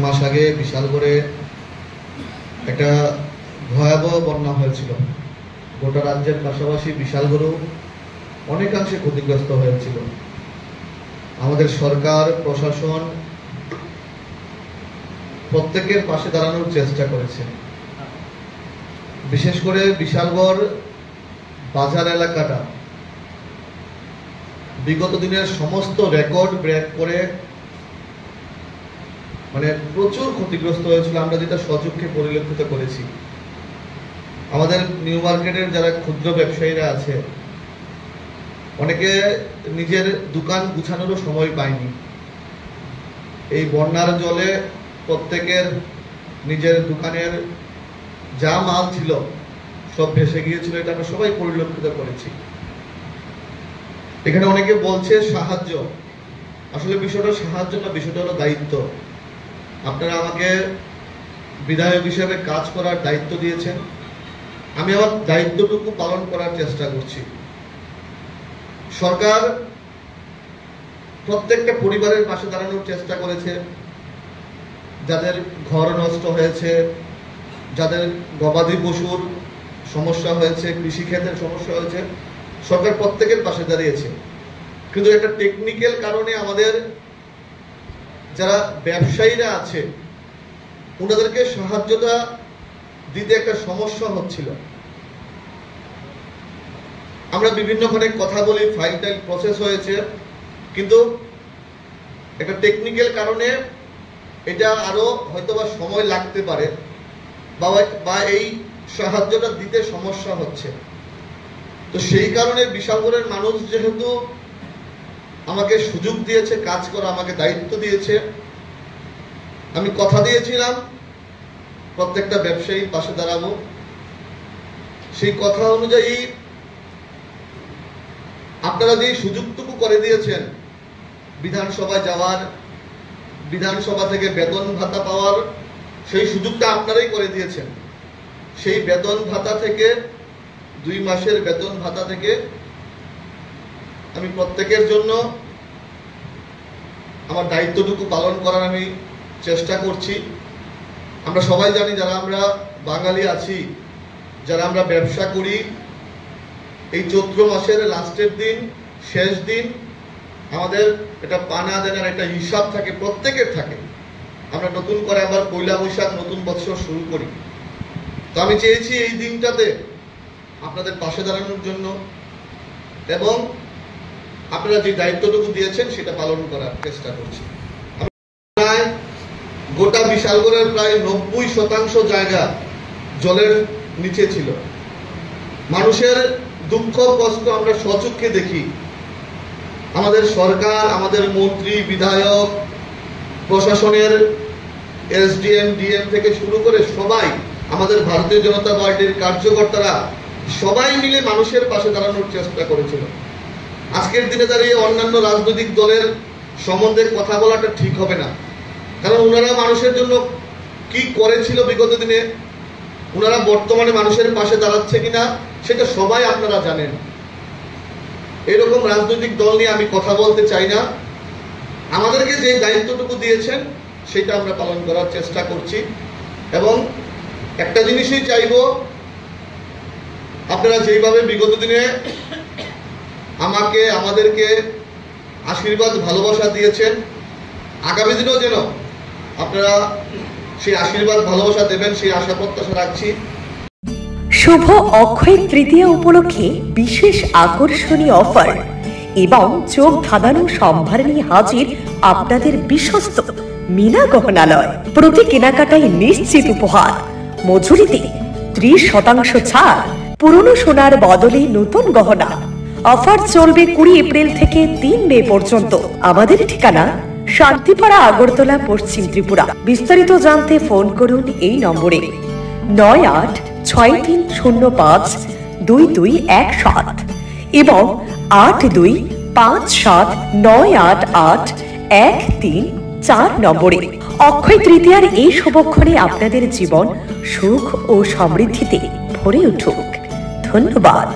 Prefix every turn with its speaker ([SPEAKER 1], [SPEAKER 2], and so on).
[SPEAKER 1] মাস আগে বিশালগড়ে একটা ভয়াবহ বন্যা হয়েছিল। গোটা রাজ্যের পাশাপাশি বিশালগড়ও অনেকাংশে ক্ষতিগ্রস্ত হয়েছিল। আমাদের সরকার প্রশাসন প্রত্যেকের পাশে দাঁড়ানোর চেষ্টা করেছে। বিশেষ করে বিশালগড় বাজার এলাকাটা বিগত দিনের সমস্ত রেকর্ড ব্রেক করে প্রচুর ক্ষতিগ্রস্ত হয়েছিল, আমরা যেটা সচক্ষে পরিলক্ষিত করেছি। আমাদের নিউ মার্কেটের যারা ক্ষুদ্র ব্যবসায়ীরা আছে, অনেকে নিজের দোকান গুছানোরও সময় পায়নি। এই বন্যার জলে প্রত্যেকের নিজের দোকানের যা মাল ছিল সব ভেসে গিয়েছিল, এটা আমরা সবাই পরিলক্ষিত করেছি। এখানে অনেকে বলছে সাহায্য, আসলে বিষয়টা সাহায্য না, বিষয়টা হলো দায়িত্ব। আপনারা আমাকে বিধায়ক হিসেবে কাজ করার দায়িত্ব দিয়েছেন, আমি আমার দায়িত্বটুকু পালন করার চেষ্টা করছি। সরকার প্রত্যেকটা পরিবারের পাশে দাঁড়ানোর চেষ্টা করেছে। যাদের ঘর নষ্ট হয়েছে, যাদের গবাদি পশুর সমস্যা হয়েছে, কৃষিক্ষেত্রের সমস্যা হয়েছে, সরকার প্রত্যেকের পাশে দাঁড়িয়েছে। কিন্তু একটা টেকনিক্যাল কারণে আমাদের যারা ব্যবসায়ীরা আছে ওনাদেরকে সাহায্যটা দিতে একটা সমস্যা হচ্ছিল। আমরা বিভিন্নখানে কথা বলি, ফাইল টাইল প্রসেস হয়েছে, কিন্তু একটা টেকনিক্যাল কারণে এটা আরো হয়তোবা সময় লাগতে পারে, বা এই সাহায্যটা দিতে সমস্যা হচ্ছে। তো সেই কারণে বিশালগড়ের মানুষ যেহেতু আমাকে সুযোগ দিয়েছে কাজ করা, আমাকে দায়িত্ব দিয়েছে, আমি কথা দিয়েছিলাম প্রত্যেকটা ব্যবসায়ীর পাশে দাঁড়াবো। সেই কথা অনুযায়ী আপনারা যে সুযোগটুকু করে দিয়েছেন বিধানসভায় যাওয়ার, বিধানসভা থেকে বেতন ভাতা পাওয়ার, সেই সুযোগটা আপনারাই করে দিয়েছেন। সেই বেতন ভাতা থেকে 2 মাসের বেতন ভাতা থেকে আমি প্রত্যেকের জন্য আমার দায়িত্বটুকু পালন করার আমি চেষ্টা করছি। আমরা সবাই জানি, যারা আমরা বাঙালি আছি, যারা আমরা ব্যবসা করি, এই চৈত্র মাসের লাস্টের দিন, শেষ দিন আমাদের এটা পানা দেনার একটা হিসাব থাকে, প্রত্যেকের থাকে। আমরা নতুন করে আবার পয়লা বৈশাখ নতুন বছর শুরু করি। তো আমি চেয়েছি এই দিনটাতে আপনাদের পাশে দাঁড়ানোর জন্য, এবং আপনারা যে দায়িত্বটুকু দিয়েছেন সেটা পালন করার চেষ্টা করছি। গোটা বিশালগড়ের প্রায় 90% জায়গা জলের নিচে ছিল। মানুষের দুঃখ কষ্ট আমরা সচক্ষে দেখি। আমাদের সরকার, আমাদের মন্ত্রী, বিধায়ক, প্রশাসনের এসডিএম, ডিএম থেকে শুরু করে সবাই, আমাদের ভারতীয় জনতা পার্টির কার্যকর্তারা সবাই মিলে মানুষের পাশে দাঁড়ানোর চেষ্টা করেছিল। আজকের দিনে দাঁড়িয়ে অন্যান্য রাজনৈতিক দলের সম্বন্ধে কথা বলাটা ঠিক হবে না, কারণ ওনারা মানুষের জন্য কি করেছিল বিগত দিনে, ওনারা বর্তমানে মানুষের পাশে দাঁড়াচ্ছে কিনা সেটা সবাই আপনারা জানেন। এরকম রাজনৈতিক দল নিয়ে আমি কথা বলতে চাই না। আমাদেরকে যে দায়িত্বটুকু দিয়েছেন সেটা আমরা পালন করার চেষ্টা করছি, এবং একটা জিনিসই চাইব, আপনারা যেইভাবে বিগত দিনে আমাকে, আমাদেরকে আশীর্বাদ, ভালোবাসা দিয়েছেন, আগামী দিনেও যেন আপনারা সেই আশীর্বাদ, ভালোবাসা দেবেন, সেই আশা প্রত্যাশা রাখছি।
[SPEAKER 2] শুভ অক্ষয় তৃতীয়া উপলক্ষে বিশেষ আকর্ষণীয় অফার এবং চোখ ধাঁধানো সম্ভার নিয়ে হাজির আপনাদের বিশ্বস্ত মীনা গহনালয়। প্রতি কেনাকাটায় নিশ্চিত উপহার, মজুরিতে 30% ছাড়, পুরনো সোনার বদলে নতুন গহনা। অফার চলবে 20 এপ্রিল থেকে 3 মে পর্যন্ত। আমাদের ঠিকানা শান্তিপাড়া, আগরতলা, পশ্চিম ত্রিপুরা। বিস্তারিত জানতে ফোন করুন এই নম্বরে 9863052217 এবং 8257988134 নম্বরে। অক্ষয় তৃতীয়ার এই শুভক্ষণে আপনাদের জীবন সুখ ও সমৃদ্ধিতে ভরে উঠুক। ধন্যবাদ।